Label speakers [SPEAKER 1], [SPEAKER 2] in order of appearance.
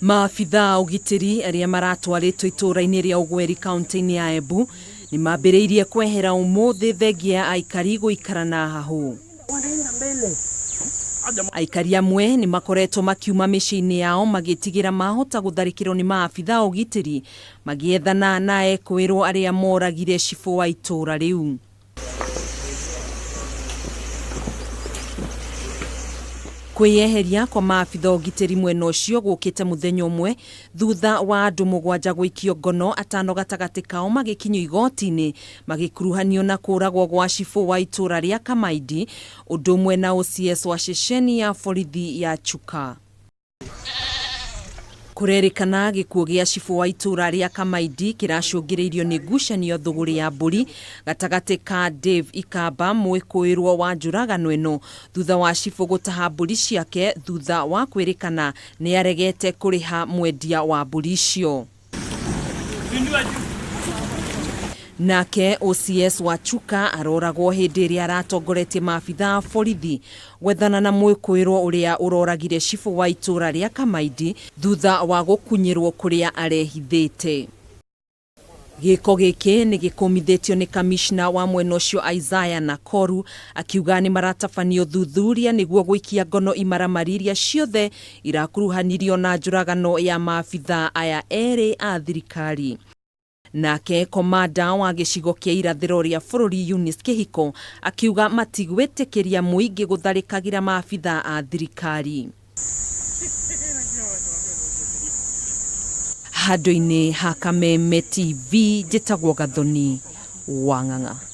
[SPEAKER 1] Maabitha ugitiri aria maratwaritwo itura-ini ria Ugweri kaunti-ini ya Embu nimambiriirie kwehera umuthi Thengia aikari guikara na hahu. Aikari amwe ni makoretwo makiuma micii-ini yao magitigira mahota gutharikirwo ni maabitha ugitiri magiethana na ekwirwo aria moragire cibu wa itura riu. Kweyeheria kwa maabitha ugitiri mwena ucio gukite muthenya umwe thutha wa andu 7 guikio ngono atano gatagati kao magikinywo igoti-ini magikuruhanio na kuragwo gwa cibu wa itura ria Kamaindi undu umwe na OCS wa ceceni ya borithi ya Chuka. Kurerikana gikuo gia cibu wa itura ria Kamaindi kiracungiriirio ni ngucanio thuguri ya mburi gatagati ka Dave Ikamba mwikuirwo wa njuragano ino thutha wa cibu gutaha mburi ciake thutha wa kwirikana ni aregete kuriha mwendia wa mburi icio. Nake OCS wa Chuka aroragwo hindi iria aratongoretie maabitha borithi gwethana na mwikuirwo uria uroragire cibu wa itura ria Kamaindi thutha wa gukunyirwo kuria arehithite. Giko giki ni gikumithitio ni kamishna wa mwena ucio Isaiah na Koru akiuga ni maratabanio thuthuria niguo guikia ngono imaramariria ciothe irakuruhanirio na njuragano ya maabitha aya eri a thirikari. Nake komanda wa gicigo kia irathiro ria bururi Eunice Kihiko akiuga matigwitikiria muingi gutharikagira maabitha a thirikari. Handu-ini ha Kameme TV njitagwo Gathoni Wang'ang'a.